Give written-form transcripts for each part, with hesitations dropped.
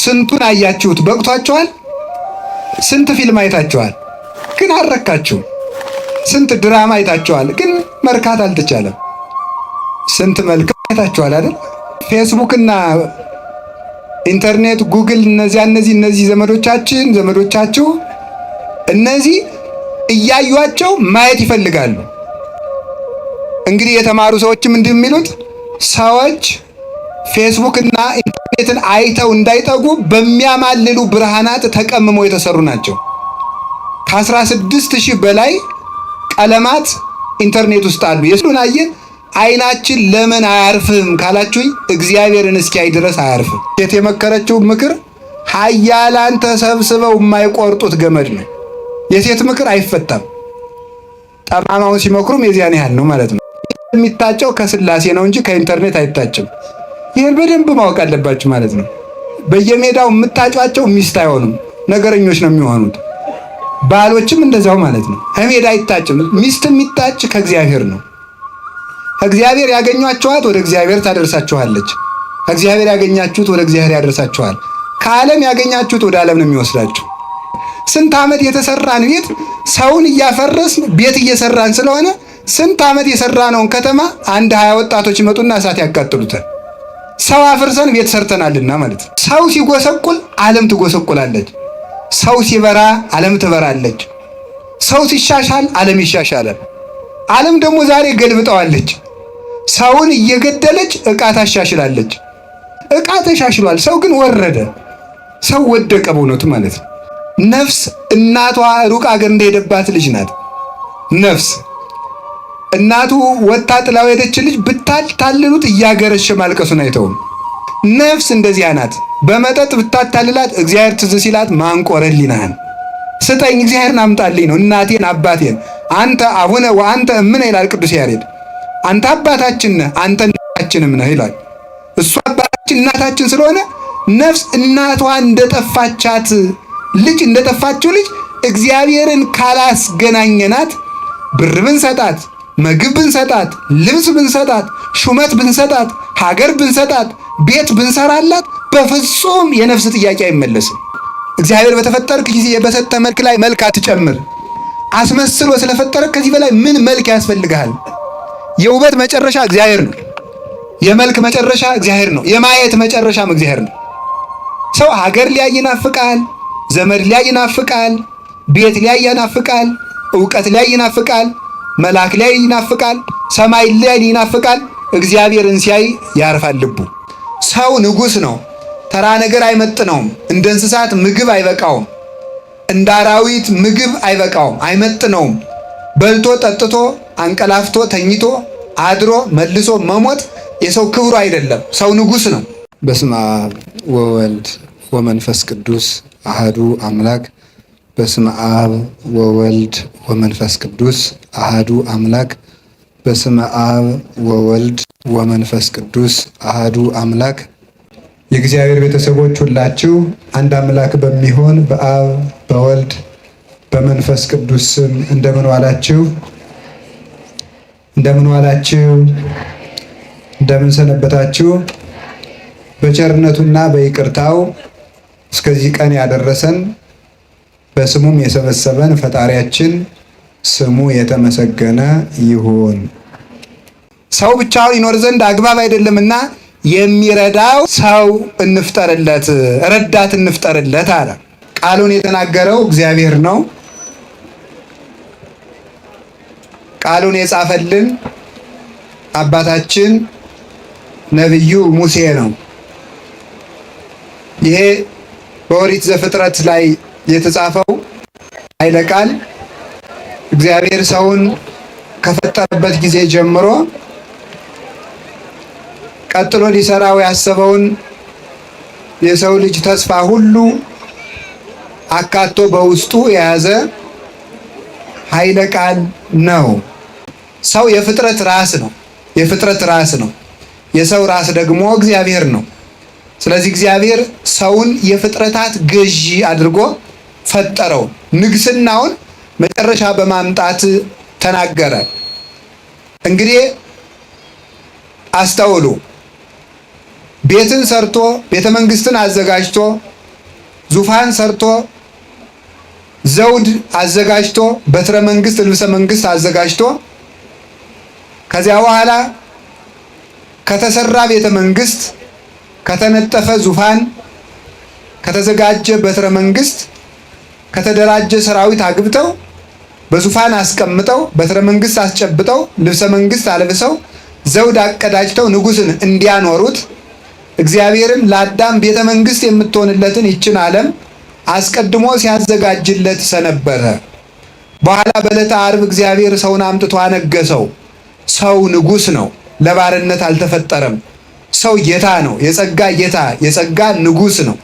ስንቱን አያችሁት? በቅቷችኋል? ስንት ፊልም አይታችኋል? ግን አልረካችሁም። ስንት ድራማ አይታችኋል? ግን መርካት አልተቻለም። ስንት መልክ አይታችኋል አይደል? ፌስቡክና ኢንተርኔት፣ ጉግል፣ እነዚህ ዘመዶቻችሁ እነዚህ እያዩአቸው ማየት ይፈልጋሉ። እንግዲህ የተማሩ ሰዎችም እንደሚሉት ሰዎች ፌስቡክ እና ኢንተርኔትን አይተው እንዳይጠጉ በሚያማልሉ ብርሃናት ተቀምመው የተሰሩ ናቸው። ከ16,000 በላይ ቀለማት ኢንተርኔት ውስጥ አሉ። የሱን አየን አይናችን ለምን አያርፍም ካላችሁኝ እግዚአብሔርን እስኪያይ ድረስ አያርፍም። ሴት የመከረችው ምክር ኃያላን ተሰብስበው የማይቆርጡት ገመድ ነው። የሴት ምክር አይፈታም። ጠማማውን ሲመክሩም የዚያን ያህል ነው ማለት ነው። የሚታጨው ከስላሴ ነው እንጂ ከኢንተርኔት አይታጭም። ይህን በደንብ ማወቅ አለባችሁ ማለት ነው። በየሜዳው የምታጯቸው ሚስት አይሆኑም፣ ነገረኞች ነው የሚሆኑት። ባሎችም እንደዛው ማለት ነው። ከሜዳ አይታጭም። ሚስት የሚታጭ ከእግዚአብሔር ነው። ከእግዚአብሔር ያገኟችኋት ወደ እግዚአብሔር ታደርሳችኋለች። ከእግዚአብሔር ያገኛችሁት ወደ እግዚአብሔር ያደርሳችኋል። ከዓለም ያገኛችሁት ወደ ዓለም ነው የሚወስዳችሁ። ስንት ዓመት የተሰራን ቤት ሰውን እያፈረስን ቤት እየሰራን ስለሆነ ስንት ዓመት የሰራነውን ከተማ አንድ 20 ወጣቶች ይመጡና እሳት ያቃጥሉታል። ሰው አፍርሰን ቤት ሰርተናልና ማለት ነው። ሰው ሲጎሰቁል ዓለም ትጎሰቁላለች። ሰው ሲበራ ዓለም ትበራለች። ሰው ሲሻሻል ዓለም ይሻሻላል። ዓለም ደግሞ ዛሬ ገልብጠዋለች። ሰውን እየገደለች ዕቃ ታሻሽላለች። ዕቃ ተሻሽሏል፣ ሰው ግን ወረደ። ሰው ወደቀ በእውነቱ ማለት ነው። ነፍስ እናቷ ሩቅ አገር እንደሄደባት ልጅ ናት። ነፍስ እናቱ ወጣ ጥላው ሄደች ልጅ ብታታልሉት እያገረሸ ማልቀሱን አይተውም። ነፍስ እንደዚያ ናት። በመጠጥ ብታታልላት እግዚአብሔር ትዝ ሲላት ማንቆረሊናህን ስጠኝ እግዚአብሔርን አምጣልኝ ነው። እናቴን አባቴን አንተ አቡነ ወአንተ እምነ ይላል ቅዱስ ያሬድ። አንተ አባታችን ነህ አንተ እናታችንም ነህ ይላል። እሱ አባታችን እናታችን ስለሆነ ነፍስ እናቷ እንደጠፋቻት ልጅ እንደጠፋችው ልጅ እግዚአብሔርን ካላስገናኘናት ብር ብንሰጣት፣ ምግብ ብንሰጣት፣ ልብስ ብንሰጣት፣ ሹመት ብንሰጣት፣ ሀገር ብንሰጣት፣ ቤት ብንሰራላት በፍጹም የነፍስ ጥያቄ አይመለስም። እግዚአብሔር በተፈጠርክ ጊዜ በሰጠ መልክ ላይ መልክ አትጨምር። አስመስሎ ስለፈጠረ ከዚህ በላይ ምን መልክ ያስፈልግሃል? የውበት መጨረሻ እግዚአብሔር ነው። የመልክ መጨረሻ እግዚአብሔር ነው። የማየት መጨረሻም እግዚአብሔር ነው። ሰው ሀገር ሊያይ ይናፍቃል፣ ዘመድ ሊያይ ይናፍቃል፣ ቤት ሊያይ ይናፍቃል፣ ዕውቀት ሊያይ ይናፍቃል፣ መልአክ ሊያይ ይናፍቃል፣ ሰማይ ሊያይ ይናፍቃል። እግዚአብሔርን ሲያይ ያርፋል ልቡ። ሰው ንጉሥ ነው። ተራ ነገር አይመጥነውም። እንደ እንስሳት ምግብ አይበቃውም። እንደ አራዊት ምግብ አይበቃውም፣ አይመጥነውም። በልቶ ጠጥቶ አንቀላፍቶ ተኝቶ አድሮ መልሶ መሞት የሰው ክብሩ አይደለም። ሰው ንጉሥ ነው። በስመ አብ ወወልድ ወመንፈስ ቅዱስ አሃዱ አምላክ። በስመ አብ ወወልድ ወመንፈስ ቅዱስ አሃዱ አምላክ። በስመ አብ ወወልድ ወመንፈስ ቅዱስ አሃዱ አምላክ። የእግዚአብሔር ቤተሰቦች ሁላችሁ አንድ አምላክ በሚሆን በአብ በወልድ በመንፈስ ቅዱስ ስም እንደምን ዋላችሁ? እንደምን ዋላችሁ? እንደምን ሰነበታችሁ? በቸርነቱና በይቅርታው እስከዚህ ቀን ያደረሰን በስሙም የሰበሰበን ፈጣሪያችን ስሙ የተመሰገነ ይሁን። ሰው ብቻውን ይኖር ዘንድ አግባብ አይደለምና የሚረዳው ሰው እንፍጠርለት፣ ረዳት እንፍጠርለት አለ። ቃሉን የተናገረው እግዚአብሔር ነው። ቃሉን የጻፈልን አባታችን ነቢዩ ሙሴ ነው። ይሄ በኦሪት ዘፍጥረት ላይ የተጻፈው ኃይለ ቃል እግዚአብሔር ሰውን ከፈጠረበት ጊዜ ጀምሮ ቀጥሎ ሊሰራው ያሰበውን የሰው ልጅ ተስፋ ሁሉ አካቶ በውስጡ የያዘ ኃይለ ቃል ነው። ሰው የፍጥረት ራስ ነው። የፍጥረት ራስ ነው። የሰው ራስ ደግሞ እግዚአብሔር ነው። ስለዚህ እግዚአብሔር ሰውን የፍጥረታት ገዢ አድርጎ ፈጠረው። ንግስናውን መጨረሻ በማምጣት ተናገረ። እንግዲህ አስተውሉ። ቤትን ሰርቶ ቤተ መንግስትን አዘጋጅቶ ዙፋን ሰርቶ ዘውድ አዘጋጅቶ በትረ መንግስት ልብሰ መንግስት አዘጋጅቶ ከዚያ በኋላ ከተሰራ ቤተ መንግስት ከተነጠፈ ዙፋን ከተዘጋጀ በትረ መንግስት ከተደራጀ ሰራዊት አግብተው በዙፋን አስቀምጠው በትረ መንግስት አስጨብጠው ልብሰ መንግስት አልብሰው ዘውድ አቀዳጅተው ንጉስን እንዲያኖሩት እግዚአብሔርም ለአዳም ቤተ መንግስት የምትሆንለትን ይችን ዓለም አስቀድሞ ሲያዘጋጅለት ሰነበረ። በኋላ በዕለተ ዓርብ እግዚአብሔር ሰውን አምጥቶ አነገሰው። ሰው ንጉስ ነው፣ ለባርነት አልተፈጠረም። ሰው ጌታ ነው፣ የጸጋ ጌታ፣ የጸጋ ንጉስ ነው፣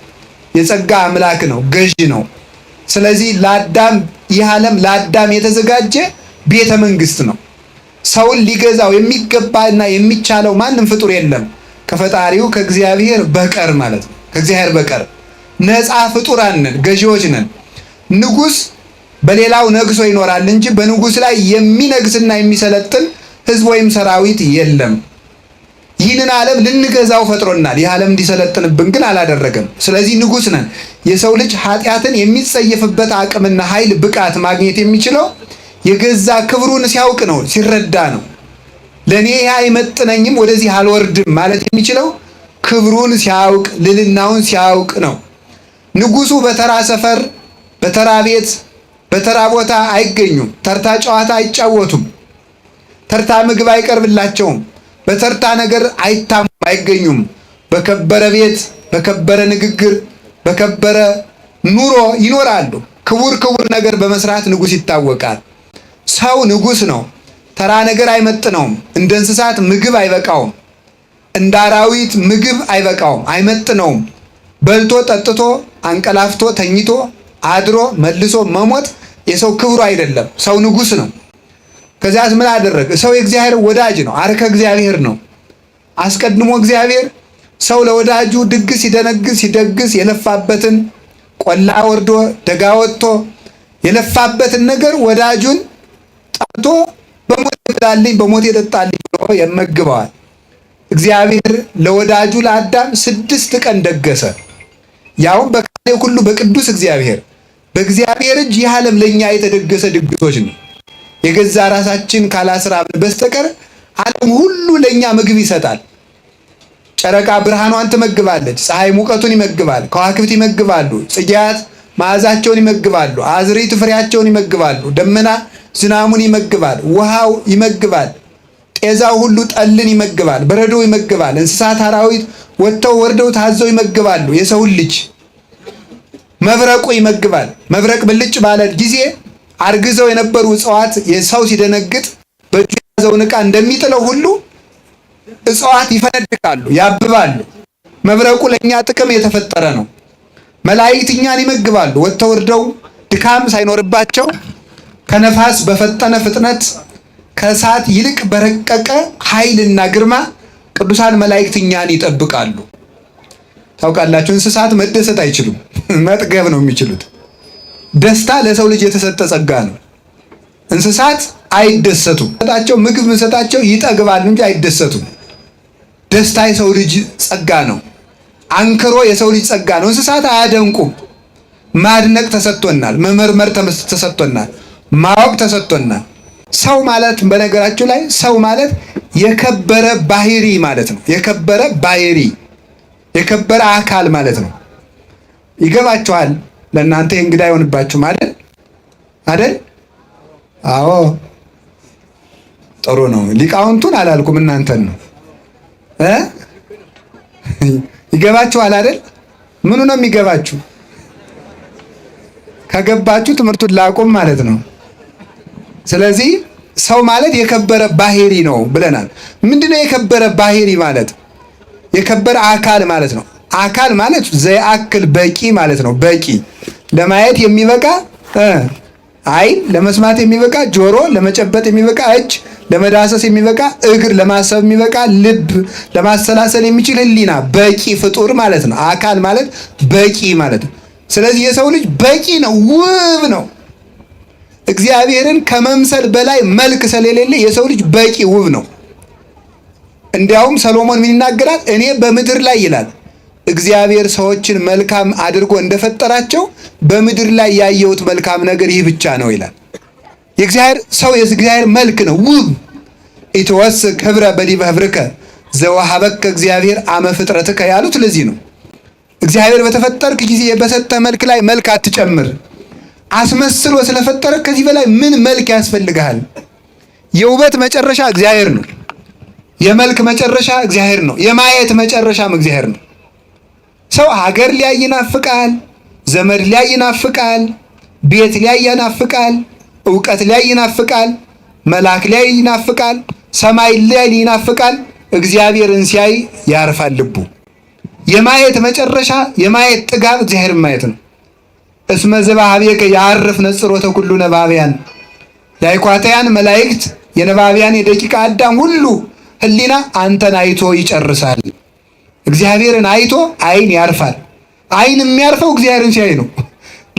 የጸጋ አምላክ ነው፣ ገዢ ነው። ስለዚህ ለአዳም ይህ ዓለም ለአዳም የተዘጋጀ ቤተ መንግስት ነው። ሰውን ሊገዛው የሚገባና የሚቻለው ማንም ፍጡር የለም ከፈጣሪው ከእግዚአብሔር በቀር ማለት ነው። ከእግዚአብሔር በቀር ነፃ ፍጡራን ነን፣ ገዢዎች ነን። ንጉስ በሌላው ነግሶ ይኖራል እንጂ በንጉስ ላይ የሚነግስና የሚሰለጥን ህዝብ ወይም ሰራዊት የለም። ይህንን ዓለም ልንገዛው ፈጥሮናል። ይህ ዓለም እንዲሰለጥንብን ግን አላደረገም። ስለዚህ ንጉስ ነን። የሰው ልጅ ኃጢአትን የሚጸየፍበት አቅምና ኃይል ብቃት ማግኘት የሚችለው የገዛ ክብሩን ሲያውቅ ነው፣ ሲረዳ ነው። ለእኔ ይህ አይመጥነኝም ወደዚህ አልወርድም ማለት የሚችለው ክብሩን ሲያውቅ ልዕልናውን ሲያውቅ ነው። ንጉሱ በተራ ሰፈር፣ በተራ ቤት፣ በተራ ቦታ አይገኙም። ተርታ ጨዋታ አይጫወቱም። ተርታ ምግብ አይቀርብላቸውም። በተርታ ነገር አይታሙም፣ አይገኙም። በከበረ ቤት፣ በከበረ ንግግር፣ በከበረ ኑሮ ይኖራሉ። ክቡር ክቡር ነገር በመስራት ንጉስ ይታወቃል። ሰው ንጉስ ነው። ተራ ነገር አይመጥነውም። እንደ እንስሳት ምግብ አይበቃውም። እንደ አራዊት ምግብ አይበቃውም፣ አይመጥነውም። በልቶ ጠጥቶ አንቀላፍቶ ተኝቶ አድሮ መልሶ መሞት የሰው ክብሩ አይደለም። ሰው ንጉስ ነው። ከዚያስ ምን አደረገ? ሰው የእግዚአብሔር ወዳጅ ነው። አርከ እግዚአብሔር ነው። አስቀድሞ እግዚአብሔር ሰው ለወዳጁ ድግስ ሲደግስ የለፋበትን ቆላ ወርዶ ደጋ ወጥቶ የለፋበትን ነገር ወዳጁን ጠርቶ በሞት ይብላልኝ በሞት ይጠጣልኝ ብሎ ይመግበዋል። እግዚአብሔር ለወዳጁ ለአዳም 6 ቀን ደገሰ። ያውም በካሌ ሁሉ በቅዱስ እግዚአብሔር በእግዚአብሔር እጅ ይህ ዓለም ለእኛ የተደገሰ ድግሶች ነው። የገዛ ራሳችን ካላስራብን በስተቀር ዓለም ሁሉ ለእኛ ምግብ ይሰጣል። ጨረቃ ብርሃኗን ትመግባለች፣ ፀሐይ ሙቀቱን ይመግባል፣ ከዋክብት ይመግባሉ፣ ጽጌያት መዓዛቸውን ይመግባሉ፣ አዝርዕት ፍሬያቸውን ይመግባሉ፣ ደመና ዝናሙን ይመግባል፣ ውሃው ይመግባል፣ ጤዛው ሁሉ ጠልን ይመግባል፣ በረዶ ይመግባል፣ እንስሳት አራዊት ወጥተው ወርደው ታዘው ይመግባሉ። የሰውን ልጅ መብረቁ ይመግባል። መብረቅ ብልጭ ባለ ጊዜ አርግዘው የነበሩ እጽዋት የሰው ሲደነግጥ በእጁ የያዘውን ዕቃ እንደሚጥለው ሁሉ እጽዋት ይፈነድቃሉ፣ ያብባሉ። መብረቁ ለእኛ ጥቅም የተፈጠረ ነው። መላእክት እኛን ይመግባሉ። ወጥተው ወርደው ድካም ሳይኖርባቸው ከነፋስ በፈጠነ ፍጥነት ከእሳት ይልቅ በረቀቀ ኃይልና ግርማ ቅዱሳን መላእክት እኛን ይጠብቃሉ። ታውቃላችሁ፣ እንስሳት መደሰት አይችሉም፣ መጥገብ ነው የሚችሉት። ደስታ ለሰው ልጅ የተሰጠ ጸጋ ነው። እንስሳት አይደሰቱም። ሰጣቸው ምግብ ምንሰጣቸው ይጠግባሉ እንጂ አይደሰቱም። ደስታ የሰው ልጅ ጸጋ ነው። አንክሮ የሰው ልጅ ጸጋ ነው። እንስሳት አያደንቁም። ማድነቅ ተሰጥቶናል፣ መመርመር ተሰጥቶናል፣ ማወቅ ተሰጥቶናል። ሰው ማለት በነገራችሁ ላይ ሰው ማለት የከበረ ባህሪ ማለት ነው። የከበረ ባህሪ፣ የከበረ አካል ማለት ነው። ይገባችኋል? ለእናንተ እንግዳ አይሆንባችሁም አይደል? አይደል? አዎ፣ ጥሩ ነው። ሊቃውንቱን አላልኩም እናንተን ነው። ይገባችኋል አይደል? ምኑ ነው የሚገባችሁ? ከገባችሁ ትምህርቱን ላቁም ማለት ነው። ስለዚህ ሰው ማለት የከበረ ባህሪ ነው ብለናል። ምንድነው የከበረ ባህሪ ማለት? የከበረ አካል ማለት ነው። አካል ማለት ዘያክል በቂ ማለት ነው። በቂ ለማየት የሚበቃ ዓይን፣ ለመስማት የሚበቃ ጆሮ፣ ለመጨበጥ የሚበቃ እጅ፣ ለመዳሰስ የሚበቃ እግር፣ ለማሰብ የሚበቃ ልብ፣ ለማሰላሰል የሚችል ሕሊና፣ በቂ ፍጡር ማለት ነው። አካል ማለት በቂ ማለት ነው። ስለዚህ የሰው ልጅ በቂ ነው፣ ውብ ነው። እግዚአብሔርን ከመምሰል በላይ መልክ ስለሌለ የሰው ልጅ በቂ ውብ ነው። እንዲያውም ሰሎሞን ምን ይናገራል? እኔ በምድር ላይ ይላል እግዚአብሔር ሰዎችን መልካም አድርጎ እንደፈጠራቸው በምድር ላይ ያየሁት መልካም ነገር ይህ ብቻ ነው ይላል። የእግዚአብሔር መልክ ነው ውብ። ኢትወስክ ህብረ በዲበ ህብርከ ዘወሀበከ እግዚአብሔር አመ ፍጥረትከ ያሉት ለዚህ ነው። እግዚአብሔር በተፈጠርክ ጊዜ በሰጠ መልክ ላይ መልክ አትጨምር። አስመስሎ ስለፈጠረ ከዚህ በላይ ምን መልክ ያስፈልግሃል? የውበት መጨረሻ እግዚአብሔር ነው። የመልክ መጨረሻ እግዚአብሔር ነው። የማየት መጨረሻም እግዚአብሔር ነው። ሰው ሀገር ሊያይ ይናፍቃል፣ ዘመድ ሊያይ ይናፍቃል፣ ቤት ሊያይ ይናፍቃል፣ ዕውቀት ሊያይ ይናፍቃል፣ መልአክ ሊያይ ይናፍቃል፣ ሰማይ ሊያይ ይናፍቃል። እግዚአብሔርን ሲያይ ያርፋል ልቡ። የማየት መጨረሻ የማየት ጥጋብ እግዚአብሔርን ማየት ነው። እስመ ዘበኀቤከ ያርፍ ነጽሮተ ኩሉ ነባብያን የአይኳታያን መላእክት የነባቢያን የደቂቀ አዳም ሁሉ ህሊና አንተን አይቶ ይጨርሳል። እግዚአብሔርን አይቶ አይን ያርፋል። አይን የሚያርፈው እግዚአብሔርን ሲያይ ነው።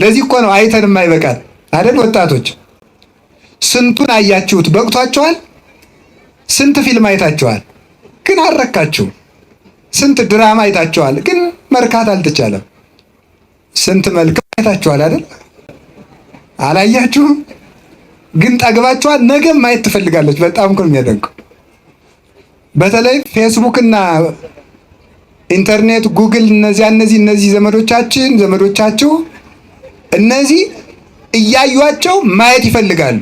ለዚህ እኮ ነው አይተን የማይበቃል አይደል? ወጣቶች ስንቱን አያችሁት? በቅቷቸዋል? ስንት ፊልም አይታችኋል? ግን አልረካችሁም። ስንት ድራማ አይታችኋል? ግን መርካት አልተቻለም። ስንት መልክ አይታችኋል አይደል? አላያችሁም? ግን ጠግባችኋል። ነገም ማየት ትፈልጋለች። በጣም እኮ የሚያደንቀው በተለይ ፌስቡክ እና ኢንተርኔት፣ ጉግል እነዚህ ዘመዶቻችሁ እነዚህ እያዩቸው ማየት ይፈልጋሉ።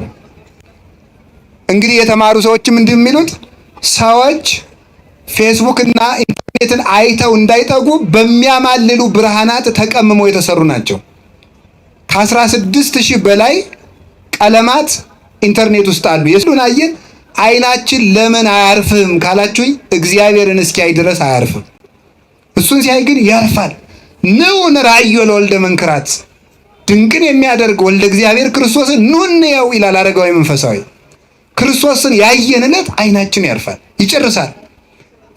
እንግዲህ የተማሩ ሰዎችም እንዲህ የሚሉት ሰዎች ፌስቡክ እና ኢንተርኔትን አይተው እንዳይጠጉ በሚያማልሉ ብርሃናት ተቀምመው የተሰሩ ናቸው። ከ16,000 በላይ ቀለማት ኢንተርኔት ውስጥ አሉ። የስሉን አየን። አይናችን ለምን አያርፍም ካላችሁኝ እግዚአብሔርን እስኪያይ ድረስ አያርፍም። እሱን ሲያይ ግን ያርፋል። ንዑን ራእዮ ለወልደ መንክራት ድንቅን የሚያደርግ ወልደ እግዚአብሔር ክርስቶስን ኑንየው ይላል አረጋዊ መንፈሳዊ። ክርስቶስን ያየን ዕለት አይናችን ያርፋል፣ ይጨርሳል።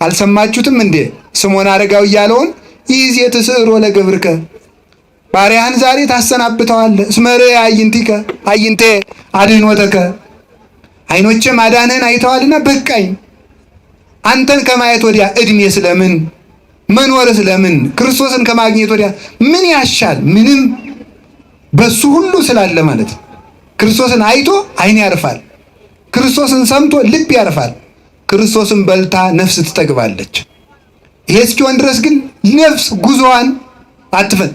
አልሰማችሁትም እንዴ? ስምዖን አረጋዊ ያለውን ይዜ ትስዕሮ ለገብርከ ባሪያህን ዛሬ ታሰናብተዋለህ። እስመ ርዕየ አዕይንቴ አድኅኖተከ አይኖቼ ማዳንህን አይተዋልና በቃኝ። አንተን ከማየት ወዲያ እድሜ ስለምን መኖር ስለምን ክርስቶስን ከማግኘት ወዲያ ምን ያሻል? ምንም። በሱ ሁሉ ስላለ ማለት ነው። ክርስቶስን አይቶ አይን ያርፋል። ክርስቶስን ሰምቶ ልብ ያርፋል። ክርስቶስን በልታ ነፍስ ትጠግባለች። ይሄ እስኪሆን ድረስ ግን ነፍስ ጉዞዋን አትፈን።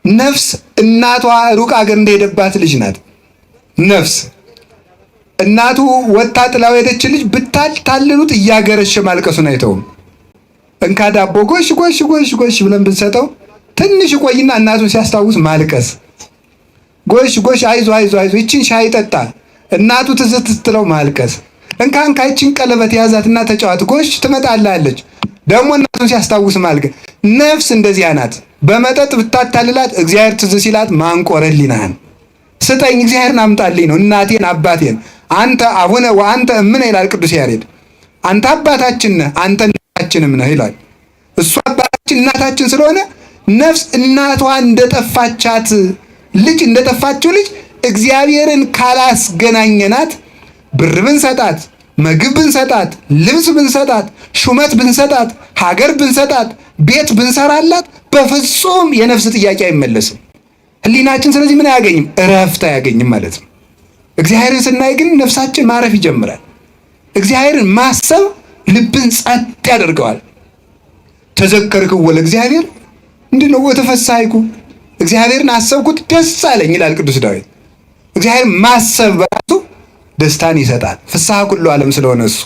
ነፍስ እናቷ ሩቅ አገር እንደሄደባት ልጅ ናት። ነፍስ እናቱ ወጣ ጥላው ሄደች ልጅ ብታልሉት እያገረሸ ማልቀሱን አይተውም። እንካ ዳቦ ጎሽ ብለን ብንሰጠው ትንሽ ቆይና እናቱን ሲያስታውስ ማልቀስ። ጎሽ አይዞ ይችን ሻይ ጠጣ እናቱ ትዝ ስትለው ማልቀስ። እንካ ይችን ቀለበት ያዛትና ተጫዋት ጎሽ ትመጣላለች። ደግሞ እናቱን ሲያስታውስ ማልቀስ። ነፍስ እንደዚያ ናት። በመጠጥ ብታታልላት እግዚአብሔር ትዝ ሲላት ማንቆር ሕሊናህን ስጠኝ እግዚአብሔርን አምጣልኝ ነው። እናቴን አባቴን አንተ አቡነ ወአንተ እምነ ይላል ቅዱስ ያሬድ። አንተ አባታችን ነህ አንተ እናታችንም ነህ ይላል። እሱ አባታችን እናታችን ስለሆነ ነፍስ እናቷ እንደጠፋቻት ልጅ እንደጠፋችው ልጅ እግዚአብሔርን ካላስገናኘናት ብር ብንሰጣት፣ ምግብ ብንሰጣት፣ ልብስ ብንሰጣት፣ ሹመት ብንሰጣት፣ ሀገር ብንሰጣት፣ ቤት ብንሰራላት በፍጹም የነፍስ ጥያቄ አይመለስም። ሕሊናችን ስለዚህ ምን አያገኝም? እረፍት አያገኝም ማለት ነው። እግዚአብሔርን ስናይ ግን ነፍሳችን ማረፍ ይጀምራል። እግዚአብሔርን ማሰብ ልብን ጸጥ ያደርገዋል። ተዘከርክዎ ለእግዚአብሔር እንዲህ ነው ወተፈሳይኩ እግዚአብሔርን አሰብኩት ደስ አለኝ ይላል ቅዱስ ዳዊት። እግዚአብሔርን ማሰብ በራሱ ደስታን ይሰጣል። ፍስሐ ኩሉ ዓለም ስለሆነ እሱ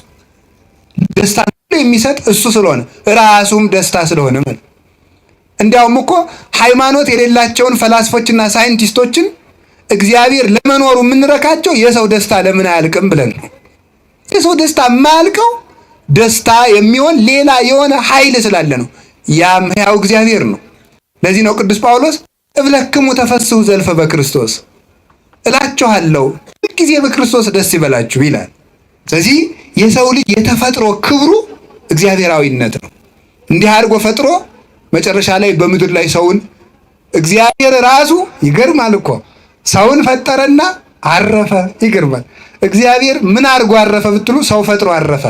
ደስታን የሚሰጥ እሱ ስለሆነ ራሱም ደስታ ስለሆነ ማለት እንዲያውም እኮ ሃይማኖት የሌላቸውን ፈላስፎችና ሳይንቲስቶችን እግዚአብሔር ለመኖሩ የምንረካቸው የሰው ደስታ ለምን አያልቅም ብለን ነው። የሰው ደስታ የማያልቀው ደስታ የሚሆን ሌላ የሆነ ኃይል ስላለ ነው። ያም ሕያው እግዚአብሔር ነው። ለዚህ ነው ቅዱስ ጳውሎስ እብለክሙ ተፈስሑ ዘልፈ በክርስቶስ እላችኋለሁ ሁልጊዜ በክርስቶስ ደስ ይበላችሁ ይላል። ስለዚህ የሰው ልጅ የተፈጥሮ ክብሩ እግዚአብሔራዊነት ነው። እንዲህ አድርጎ ፈጥሮ መጨረሻ ላይ በምድር ላይ ሰውን እግዚአብሔር ራሱ ይገርማል እኮ ሰውን ፈጠረና አረፈ። ይገርማል። እግዚአብሔር ምን አድርጎ አረፈ ብትሉ ሰው ፈጥሮ አረፈ።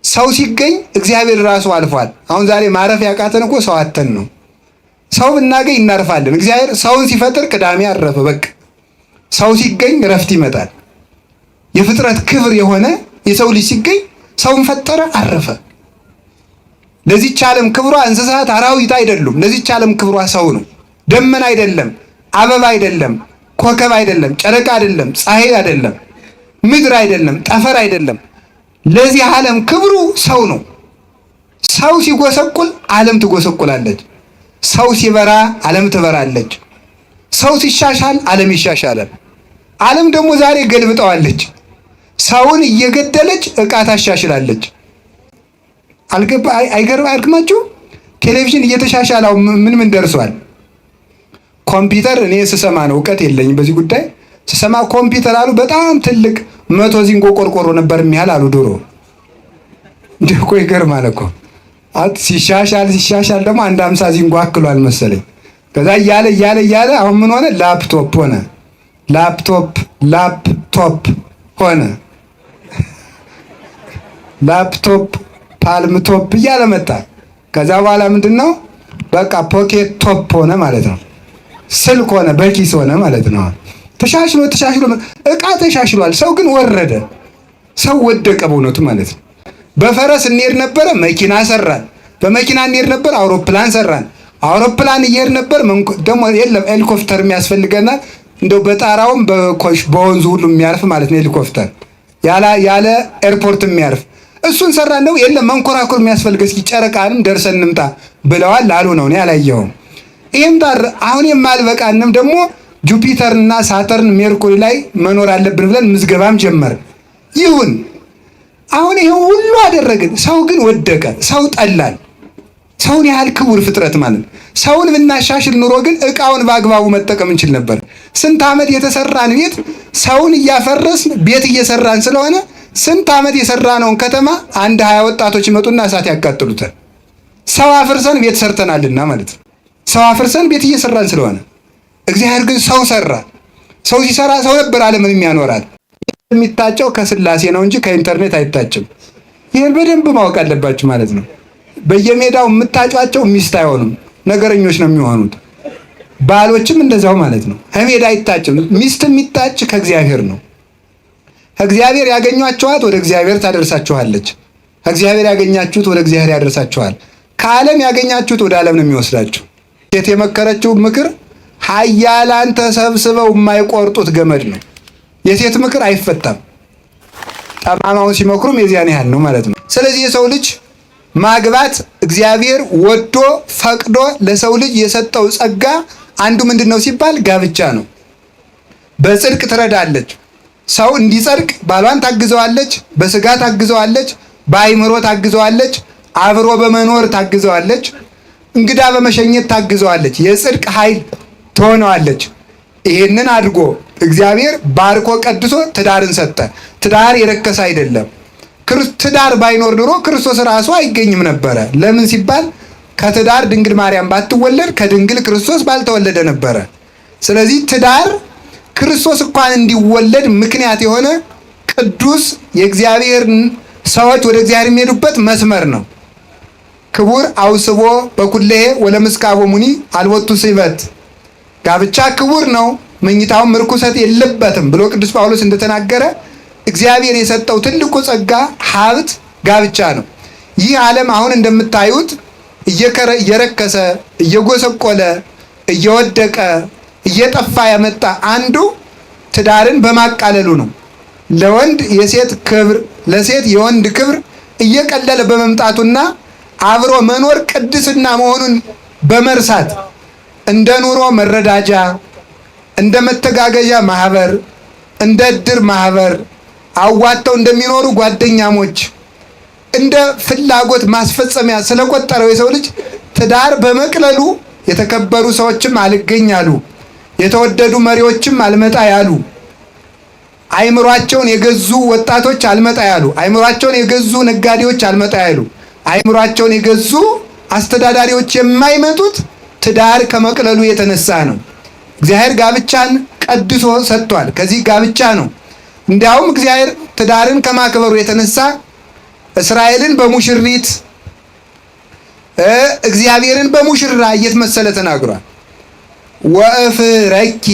ሰው ሲገኝ እግዚአብሔር ራሱ አልፏል። አሁን ዛሬ ማረፍ ያቃተን እኮ ሰው አተን ነው። ሰው ብናገኝ እናርፋለን። እግዚአብሔር ሰውን ሲፈጥር ቅዳሜ አረፈ። በቃ ሰው ሲገኝ እረፍት ይመጣል። የፍጥረት ክብር የሆነ የሰው ልጅ ሲገኝ ሰውን ፈጠረ፣ አረፈ። ለዚህች ዓለም ክብሯ እንስሳት አራዊት አይደሉም። ለዚህች ዓለም ክብሯ ሰው ነው። ደመና አይደለም፣ አበባ አይደለም፣ ኮከብ አይደለም፣ ጨረቃ አይደለም፣ ፀሐይ አይደለም፣ ምድር አይደለም፣ ጠፈር አይደለም። ለዚህ ዓለም ክብሩ ሰው ነው። ሰው ሲጎሰቁል ዓለም ትጎሰቁላለች። ሰው ሲበራ ዓለም ትበራለች። ሰው ሲሻሻል ዓለም ይሻሻላል። ዓለም ደግሞ ዛሬ ገልብጠዋለች። ሰውን እየገደለች ዕቃ ታሻሽላለች። አይገርማችሁ? ቴሌቪዥን እየተሻሻለው ምን ደርሷል? ኮምፒውተር እኔ ስሰማ ነው፣ እውቀት የለኝም በዚህ ጉዳይ። ስሰማ ኮምፒውተር አሉ በጣም ትልቅ 100 ዚንጎ ቆርቆሮ ነበር የሚያህል አሉ ድሮ። እንዴ እኮ ይገርማል እኮ። ሲሻሻል ደግሞ 50 ዚንጎ አክሏል መሰለኝ። ከዛ እያለ አሁን ምን ሆነ? ላፕቶፕ ሆነ። ላፕቶፕ ሆነ። ላፕቶፕ ፓልምቶፕ እያለ መጣ። ከዛ በኋላ ምንድነው? በቃ ፖኬት ቶፕ ሆነ ማለት ነው። ስልክ ሆነ፣ በኪስ ሆነ ማለት ነው። ተሻሽሎ ዕቃ ተሻሽሏል። ሰው ግን ወረደ። ሰው ወደቀ በእውነቱ ማለት ነው። በፈረስ እንሄድ ነበረ፣ መኪና ሰራን። በመኪና እንሄድ ነበር፣ አውሮፕላን ሰራን። አውሮፕላን እየሄድ ነበር፣ ደግሞ የለም ሄሊኮፕተር የሚያስፈልገናል። እንደው በጣራውም በወንዙ ሁሉ የሚያርፍ ማለት ነው ሄሊኮፕተር፣ ያለ ኤርፖርት የሚያርፍ እሱን ሰራን። ነው የለም መንኮራኩር የሚያስፈልግ፣ እስኪ ጨረቃንም ደርሰን እንምጣ ብለዋል አሉ ነው። እኔ አላየሁም። ይሄም ዳር አሁን የማልበቃንም ደግሞ ጁፒተርና ሳተርን ሜርኩሪ ላይ መኖር አለብን ብለን ምዝገባም ጀመርን። ይሁን አሁን ይሄ ሁሉ አደረግን። ሰው ግን ወደቀ። ሰው ጠላል። ሰውን ያህል ክቡር ፍጥረት ማለት ነው። ሰውን ብናሻሽል ኑሮ ግን ዕቃውን በአግባቡ መጠቀም እንችል ነበር። ስንት ዓመት የተሰራን ቤት ሰውን እያፈረስን ቤት እየሰራን ስለሆነ ስንት ዓመት የሰራነውን ከተማ 20 ወጣቶች ይመጡና እሳት ያቃጥሉታል። ሰው አፍርሰን ቤት ሰርተናልና ማለት ነው። ሰው አፍርሰን ቤት እየሰራን ስለሆነ፣ እግዚአብሔር ግን ሰው ሰራ። ሰው ሲሰራ ሰው ነበር ዓለምን የሚያኖራል። የሚታጨው ከስላሴ ነው እንጂ ከኢንተርኔት አይታጭም። ይህን በደንብ ማወቅ አለባችሁ ማለት ነው። በየሜዳው የምታጯቸው ሚስት አይሆኑም፣ ነገረኞች ነው የሚሆኑት። ባሎችም እንደዛው ማለት ነው። ከሜዳ አይታጭም። ሚስት የሚታጭ ከእግዚአብሔር ነው። ከእግዚአብሔር ያገኟቸዋት ወደ እግዚአብሔር ታደርሳችኋለች። ከእግዚአብሔር ያገኛችሁት ወደ እግዚአብሔር ያደርሳችኋል። ከዓለም ያገኛችሁት ወደ ዓለም ነው የሚወስዳችሁ። ሴት የመከረችው ምክር ኃያላን ተሰብስበው የማይቆርጡት ገመድ ነው። የሴት ምክር አይፈታም። ጠማማውን ሲመክሩም የዚያን ያህል ነው ማለት ነው። ስለዚህ የሰው ልጅ ማግባት እግዚአብሔር ወዶ ፈቅዶ ለሰው ልጅ የሰጠው ጸጋ አንዱ ምንድነው ሲባል ጋብቻ ነው። በጽድቅ ትረዳለች። ሰው እንዲጸድቅ ባሏን ታግዘዋለች፣ በስጋ ታግዘዋለች፣ በአይምሮ ታግዘዋለች፣ አብሮ በመኖር ታግዘዋለች፣ እንግዳ በመሸኘት ታግዘዋለች፣ የጽድቅ ኃይል ትሆነዋለች። ይሄንን አድርጎ እግዚአብሔር ባርኮ ቀድሶ ትዳርን ሰጠ። ትዳር የረከሰ አይደለም። ትዳር ባይኖር ኑሮ ክርስቶስ ራሱ አይገኝም ነበረ። ለምን ሲባል ከትዳር ድንግል ማርያም ባትወለድ ከድንግል ክርስቶስ ባልተወለደ ነበረ። ስለዚህ ትዳር ክርስቶስ እንኳን እንዲወለድ ምክንያት የሆነ ቅዱስ የእግዚአብሔር ሰዎች ወደ እግዚአብሔር የሚሄዱበት መስመር ነው። ክቡር አውስቦ በኩሌ ወለምስካቦ ሙኒ አልወቱ ስበት፣ ጋብቻ ክቡር ነው፣ መኝታውም ርኩሰት የለበትም ብሎ ቅዱስ ጳውሎስ እንደተናገረ እግዚአብሔር የሰጠው ትልቁ ጸጋ ሀብት ጋብቻ ነው። ይህ ዓለም አሁን እንደምታዩት እየረከሰ እየጎሰቆለ እየወደቀ እየጠፋ ያመጣ አንዱ ትዳርን በማቃለሉ ነው። ለወንድ የሴት ክብር፣ ለሴት የወንድ ክብር እየቀለለ በመምጣቱና አብሮ መኖር ቅድስና መሆኑን በመርሳት እንደ ኑሮ መረዳጃ፣ እንደ መተጋገዣ ማህበር፣ እንደ እድር ማህበር አዋተው እንደሚኖሩ ጓደኛሞች እንደ ፍላጎት ማስፈጸሚያ ስለቆጠረው የሰው ልጅ ትዳር በመቅለሉ የተከበሩ ሰዎችም አልገኝ አሉ፣ የተወደዱ መሪዎችም አልመጣ ያሉ፣ አይምሯቸውን የገዙ ወጣቶች አልመጣ ያሉ፣ አይምሯቸውን የገዙ ነጋዴዎች አልመጣ ያሉ፣ አይምሯቸውን የገዙ አስተዳዳሪዎች የማይመጡት ትዳር ከመቅለሉ የተነሳ ነው። እግዚአብሔር ጋብቻን ቀድሶ ሰጥቷል። ከዚህ ጋብቻ ነው። እንዲያውም እግዚአብሔር ትዳርን ከማክበሩ የተነሳ እስራኤልን በሙሽሪት እግዚአብሔርን በሙሽራ እየተመሰለ ተናግሯል። ወእፍረኪ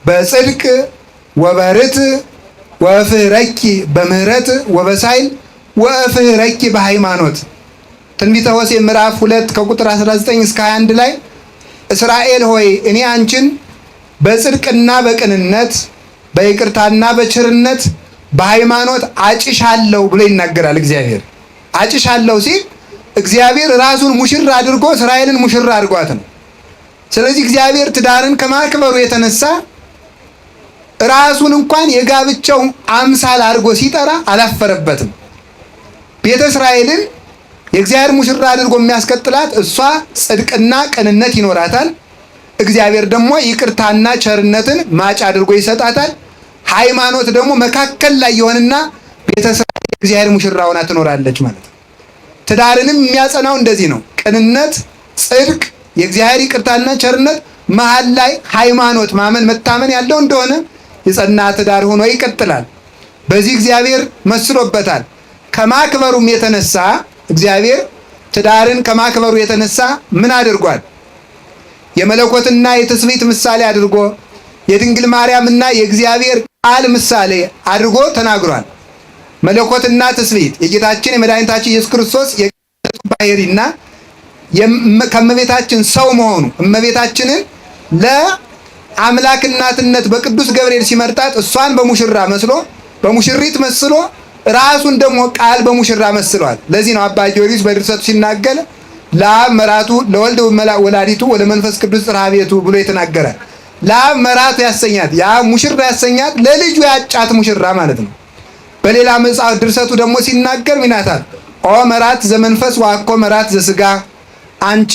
በጽድቅ ወበርት ወእፍረኪ በምህረት ወበሳይል ወእፍረኪ በሃይማኖት። ትንቢተ ሆሴዕ ምዕራፍ 2 ከቁጥር 19 እስከ 21 ላይ እስራኤል ሆይ እኔ አንቺን በጽድቅና በቅንነት በይቅርታና በቸርነት በሃይማኖት አጭሻለሁ ብሎ ይናገራል። እግዚአብሔር አጭሻለሁ ሲል እግዚአብሔር ራሱን ሙሽራ አድርጎ እስራኤልን ሙሽራ አድርጓት ነው። ስለዚህ እግዚአብሔር ትዳርን ከማክበሩ የተነሳ ራሱን እንኳን የጋብቻው አምሳል አድርጎ ሲጠራ አላፈረበትም። ቤተ እስራኤልን የእግዚአብሔር ሙሽራ አድርጎ የሚያስቀጥላት እሷ ጽድቅና ቅንነት ይኖራታል። እግዚአብሔር ደግሞ ይቅርታና ቸርነትን ማጭ አድርጎ ይሰጣታል። ሃይማኖት ደግሞ መካከል ላይ የሆንና ቤተ እስራኤል የእግዚአብሔር ሙሽራ ሆና ትኖራለች ማለት ነው። ትዳርንም የሚያጸናው እንደዚህ ነው። ቅንነት፣ ጽድቅ፣ የእግዚአብሔር ይቅርታና ቸርነት መሀል ላይ ሃይማኖት ማመን መታመን ያለው እንደሆነ የጸና ትዳር ሆኖ ይቀጥላል። በዚህ እግዚአብሔር መስሎበታል። ከማክበሩም የተነሳ እግዚአብሔር ትዳርን ከማክበሩ የተነሳ ምን አድርጓል? የመለኮትና የትስብእት ምሳሌ አድርጎ የድንግል ማርያምና የእግዚአብሔር ቃል ምሳሌ አድርጎ ተናግሯል። መለኮትና ትስብእት የጌታችን የመድኃኒታችን ኢየሱስ ክርስቶስ የገለጡ ባህሪና ከእመቤታችን ሰው መሆኑ እመቤታችንን ለአምላክ እናትነት በቅዱስ ገብርኤል ሲመርጣት እሷን በሙሽራ መስሎ በሙሽሪት መስሎ ራሱን ደግሞ ቃል በሙሽራ መስሏል። ለዚህ ነው አባ ጊዮርጊስ በድርሰቱ ሲናገር ለአብ መራቱ ለወልድ ወላዲቱ ወለመንፈስ ቅዱስ ጽርሐ ቤቱ ብሎ የተናገረ። ለአብ መራቱ ያሰኛት ያ ሙሽራ ያሰኛት ለልጁ ያጫት ሙሽራ ማለት ነው። በሌላ መጽሐፍ ድርሰቱ ደግሞ ሲናገር ሚናታል ኦ መራት ዘመንፈስ ዋኮ መራት ዘስጋ፣ አንቺ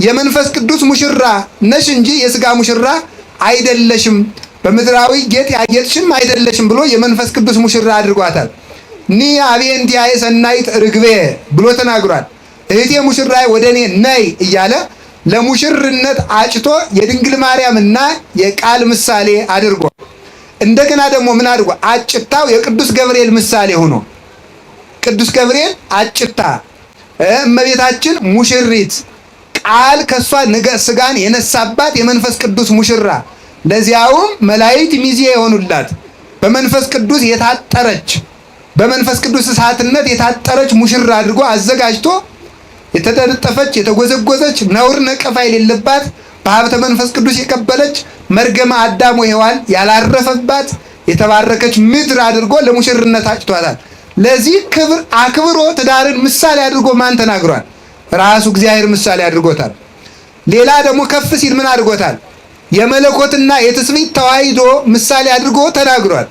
የመንፈስ ቅዱስ ሙሽራ ነሽ እንጂ የስጋ ሙሽራ አይደለሽም፣ በምድራዊ ጌጥ ያጌጥሽም አይደለሽም ብሎ የመንፈስ ቅዱስ ሙሽራ አድርጓታል። ኒ አቤንቲያየ ሰናይት ርግቤ ብሎ ተናግሯል። እህቴ ሙሽራይ ወደ እኔ ነይ እያለ ለሙሽርነት አጭቶ የድንግል ማርያምና የቃል ምሳሌ አድርጎ እንደገና ደግሞ ምን አድርጎ አጭታው የቅዱስ ገብርኤል ምሳሌ ሆኖ ቅዱስ ገብርኤል አጭታ እመቤታችን ሙሽሪት ቃል ከሷ ስጋን የነሳባት የመንፈስ ቅዱስ ሙሽራ ለዚያውም መላእክት ሚዜ የሆኑላት በመንፈስ ቅዱስ የታጠረች በመንፈስ ቅዱስ እሳትነት የታጠረች ሙሽራ አድርጎ አዘጋጅቶ የተጠለጠፈች የተጎዘጎዘች ነውር ነቀፋ የሌለባት በሀብተ መንፈስ ቅዱስ የቀበለች መርገመ አዳም ወሔዋን ያላረፈባት የተባረከች ምድር አድርጎ ለሙሽርነት አጭቷታል። ለዚህ ክብር አክብሮ ትዳርን ምሳሌ አድርጎ ማን ተናግሯል? ራሱ እግዚአብሔር ምሳሌ አድርጎታል። ሌላ ደግሞ ከፍ ሲል ምን አድርጎታል? የመለኮትና የትስብእት ተዋሂዶ ምሳሌ አድርጎ ተናግሯል።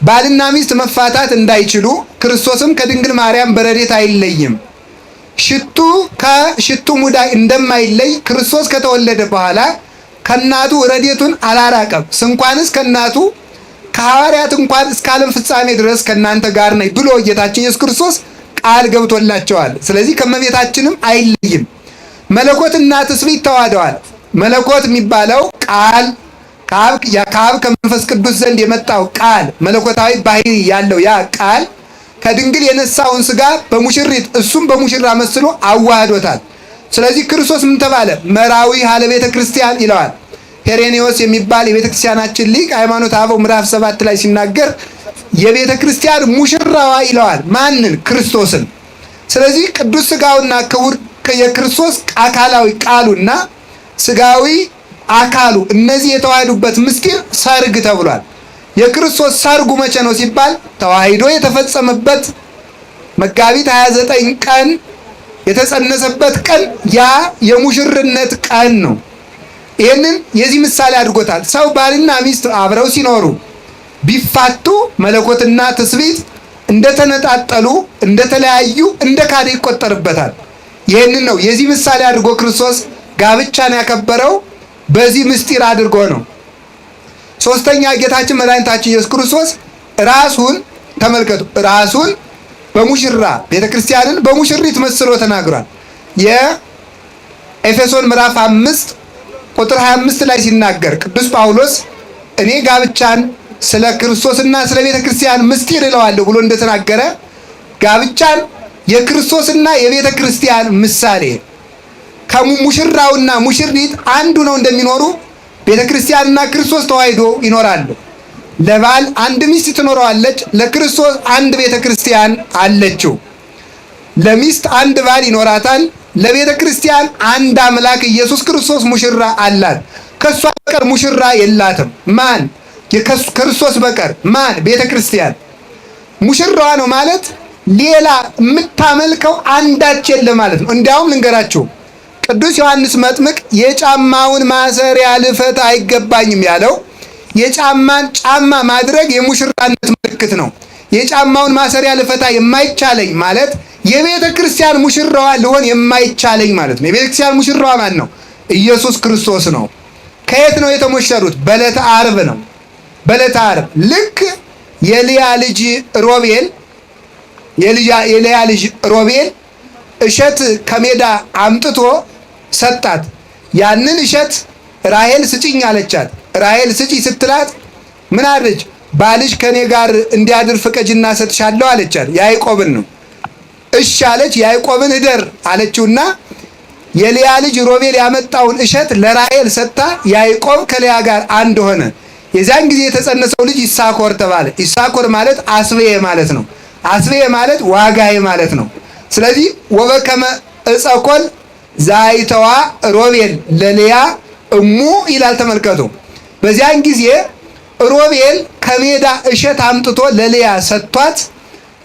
ባልና ሚስት መፋታት እንዳይችሉ ክርስቶስም ከድንግል ማርያም በረድኤት አይለይም። ሽቱ ከሽቱ ሙዳይ እንደማይለይ ክርስቶስ ከተወለደ በኋላ ከእናቱ ረድኤቱን አላራቀም። ስንኳንስ ከእናቱ ከሐዋርያት እንኳን እስከ ዓለም ፍጻሜ ድረስ ከእናንተ ጋር ነኝ ብሎ ጌታችን ኢየሱስ ክርስቶስ ቃል ገብቶላቸዋል። ስለዚህ ከእመቤታችንም አይለይም። መለኮትና ትስብእት ተዋህደዋል። መለኮት የሚባለው ቃል ከአብ ከመንፈስ ቅዱስ ዘንድ የመጣው ቃል መለኮታዊ ባህሪ ያለው ያ ቃል ከድንግል የነሳውን ስጋ በሙሽሪት እሱም በሙሽራ መስሎ አዋህዶታል። ስለዚህ ክርስቶስ ምን ተባለ? መራዊ ሀለ ቤተ ክርስቲያን ይለዋል። ሄሬኔዎስ የሚባል የቤተ ክርስቲያናችን ሊቅ ሃይማኖተ አበው ምዕራፍ 7 ላይ ሲናገር የቤተ ክርስቲያን ሙሽራዋ ይለዋል። ማንን? ክርስቶስን። ስለዚህ ቅዱስ ስጋውና ክቡር የክርስቶስ አካላዊ ቃሉና ስጋዊ አካሉ እነዚህ የተዋህዱበት ምስጢር ሰርግ ተብሏል። የክርስቶስ ሰርጉ መቼ ነው ሲባል ተዋሂዶ የተፈጸመበት መጋቢት 29 ቀን የተጸነሰበት ቀን ያ የሙሽርነት ቀን ነው። ይህንን የዚህ ምሳሌ አድርጎታል። ሰው ባልና ሚስት አብረው ሲኖሩ ቢፋቱ መለኮትና ትስብእት እንደተነጣጠሉ እንደተለያዩ እንደ ካደ ይቆጠርበታል። ይህንን ነው የዚህ ምሳሌ አድርጎ ክርስቶስ ጋብቻን ያከበረው በዚህ ምስጢር አድርጎ ነው። ሶስተኛ ጌታችን መድኃኒታችን ኢየሱስ ክርስቶስ ራሱን ተመልከቱ፣ ራሱን በሙሽራ ቤተክርስቲያንን በሙሽሪት መስሎ ተናግሯል። የኤፌሶን ምዕራፍ 5 ቁጥር 25 ላይ ሲናገር ቅዱስ ጳውሎስ እኔ ጋብቻን ስለ ክርስቶስና ስለ ቤተክርስቲያን ምስጢር እለዋለሁ ብሎ እንደተናገረ ጋብቻን የክርስቶስና የቤተ ክርስቲያን ምሳሌ ከሙሽራውና ሙሽሪት አንዱ ነው እንደሚኖሩ ቤተ ክርስቲያንና ክርስቶስ ተዋህዶ ይኖራሉ። ለባል አንድ ሚስት ትኖረዋለች፣ ለክርስቶስ አንድ ቤተ ክርስቲያን አለችው። ለሚስት አንድ ባል ይኖራታል፣ ለቤተ ክርስቲያን አንድ አምላክ ኢየሱስ ክርስቶስ ሙሽራ አላት። ከሷ በቀር ሙሽራ የላትም። ማን? ከክርስቶስ በቀር ማን? ቤተ ክርስቲያን ሙሽራዋ ነው ማለት ሌላ የምታመልከው አንዳች የለ ማለት ነው። እንዲያውም ልንገራችሁ፣ ቅዱስ ዮሐንስ መጥምቅ የጫማውን ማሰሪያ ልፈታ አይገባኝም ያለው የጫማን ጫማ ማድረግ የሙሽራነት ምልክት ነው። የጫማውን ማሰሪያ ልፈታ የማይቻለኝ ማለት የቤተ ክርስቲያን ሙሽራዋ ልሆን የማይቻለኝ ማለት ነው። የቤተ ክርስቲያን ሙሽራዋ ማን ነው? ኢየሱስ ክርስቶስ ነው። ከየት ነው የተሞሸሩት? በዕለተ ዓርብ ነው። በዕለተ ዓርብ ልክ የልያ ልጅ ሮቤል እሸት ከሜዳ አምጥቶ ሰጣት። ያንን እሸት ራሔል ስጭኝ አለቻት። ራሔል ስጪ ስትላት ምን አለች? ባልሽ ከኔ ጋር እንዲያድር ፍቀጅና ሰጥሻለሁ አለቻት። ያዕቆብን ነው። እሺ አለች። ያዕቆብን እደር አለችውና የልያ ልጅ ሮቤል ያመጣውን እሸት ለራሔል ሰጥታ ያዕቆብ ከልያ ጋር አንድ ሆነ። የዛን ጊዜ የተጸነሰው ልጅ ይሳኮር ተባለ። ይሳኮር ማለት አስቤ ማለት ነው። አስቤ ማለት ዋጋዬ ማለት ነው። ስለዚህ ወበከመ እጸኮል ዛይተዋ ሮቤል ለልያ እሙ ይላል። ተመልከቱ። በዚያን ጊዜ ሮቤል ከሜዳ እሸት አምጥቶ ለልያ ሰጥቷት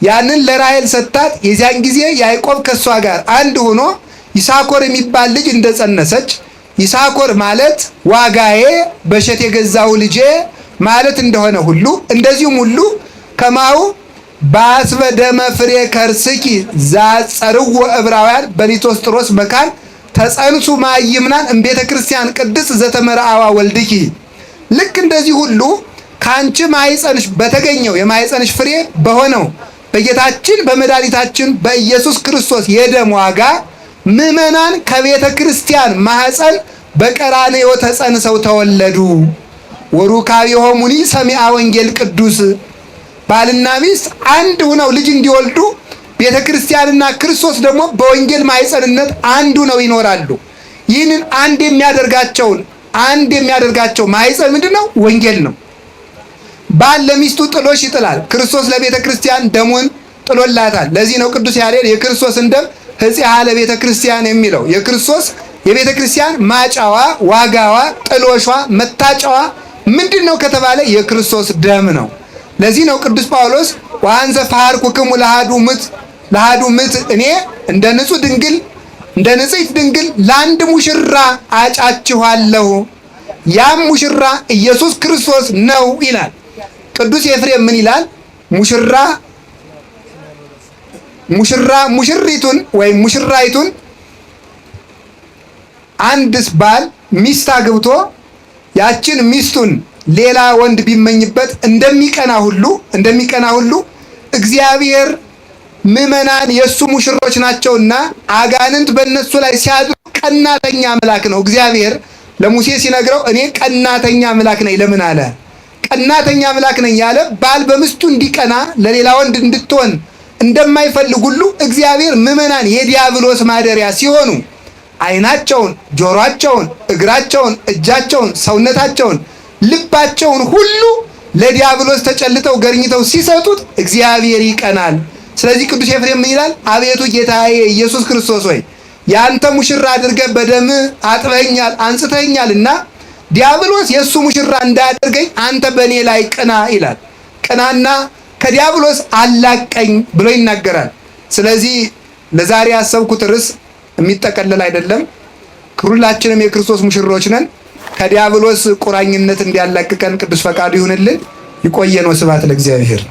ያንን ለራሔል ሰጥታት። የዚያን ጊዜ ያዕቆብ ከሷ ጋር አንድ ሆኖ ይሳኮር የሚባል ልጅ እንደጸነሰች፣ ይሳኮር ማለት ዋጋዬ በእሸት የገዛው ልጄ ማለት እንደሆነ ሁሉ እንደዚሁም ሁሉ ከማሁ በአስበ ደመ ፍሬ ከርስኪ ዛጸርዎ ዕብራውያን በሊቶስጥሮስ መካን ተጸንሱ ማይምናን እምቤተ ክርስቲያን ቅድስት ዘተመርአዋ ወልድኪ። ልክ እንደዚህ ሁሉ ከአንቺ ማኅፀንሽ በተገኘው የማኅፀንሽ ፍሬ በሆነው በጌታችን በመድኃኒታችን በኢየሱስ ክርስቶስ የደም ዋጋ ምዕመናን ከቤተ ክርስቲያን ማኅፀን በቀራንዮ ተጸንሰው ተወለዱ። ወሩካቤሆሙኒ ሰሚዐ ወንጌል ቅዱስ። ባልና ሚስት አንድ ሆነው ልጅ እንዲወልዱ ቤተ ክርስቲያንና ክርስቶስ ደግሞ በወንጌል ማኅፀንነት አንዱ ነው ይኖራሉ። ይህንን አንድ የሚያደርጋቸው ማኅፀን ምንድነው? ወንጌል ነው። ባል ለሚስቱ ጥሎሽ ይጥላል። ክርስቶስ ለቤተ ክርስቲያን ደሙን ጥሎላታል። ለዚህ ነው ቅዱስ ያሬድ የክርስቶስን ደም ሕጽሐ ለቤተ ክርስቲያን የሚለው። የክርስቶስ የቤተ ክርስቲያን ማጫዋ፣ ዋጋዋ፣ ጥሎሿ፣ መታጫዋ ምንድን ነው ከተባለ የክርስቶስ ደም ነው። ለዚህ ነው ቅዱስ ጳውሎስ ወአንዘ ፈሐርኩክሙ ለአሐዱ ምት እኔ እንደ ንጹሕ ድንግል እንደ ንጽሕት ድንግል ለአንድ ሙሽራ አጫችኋለሁ፣ ያም ሙሽራ ኢየሱስ ክርስቶስ ነው ይላል። ቅዱስ ኤፍሬም ምን ይላል? ሙሽሪቱን ወይም ሙሽራይቱን አንድስ ባል ሚስት አግብቶ ያችን ሚስቱን ሌላ ወንድ ቢመኝበት እንደሚቀና ሁሉ እግዚአብሔር ምዕመናን የእሱ ሙሽሮች ናቸውና አጋንንት በእነሱ ላይ ሲያድሩ ቀናተኛ አምላክ ነው። እግዚአብሔር ለሙሴ ሲነግረው እኔ ቀናተኛ አምላክ ነኝ ለምን አለ? ቀናተኛ አምላክ ነኝ ያለ ባል በሚስቱ እንዲቀና ለሌላ ወንድ እንድትሆን እንደማይፈልግ ሁሉ እግዚአብሔር ምዕመናን የዲያብሎስ ማደሪያ ሲሆኑ ዓይናቸውን፣ ጆሮአቸውን፣ እግራቸውን፣ እጃቸውን፣ ሰውነታቸውን፣ ልባቸውን ሁሉ ለዲያብሎስ ተጨልጠው ገርኝተው ሲሰጡት እግዚአብሔር ይቀናል። ስለዚህ ቅዱስ ኤፍሬም ምን ይላል? አቤቱ ጌታዬ ኢየሱስ ክርስቶስ ሆይ ያንተ ሙሽራ አድርገህ በደም አጥበኛል አንጽተኛልና ዲያብሎስ የእሱ ሙሽራ እንዳያደርገኝ አንተ በእኔ ላይ ቅና ይላል። ቅናና ከዲያብሎስ አላቀኝ ብሎ ይናገራል። ስለዚህ ለዛሬ ያሰብኩት ርዕስ የሚጠቀለል አይደለም። ሁላችንም የክርስቶስ ሙሽሮች ነን። ከዲያብሎስ ቁራኝነት እንዲያላቅቀን ቅዱስ ፈቃዱ ይሁንልን። ይቆየን። ወስብሐት ለእግዚአብሔር።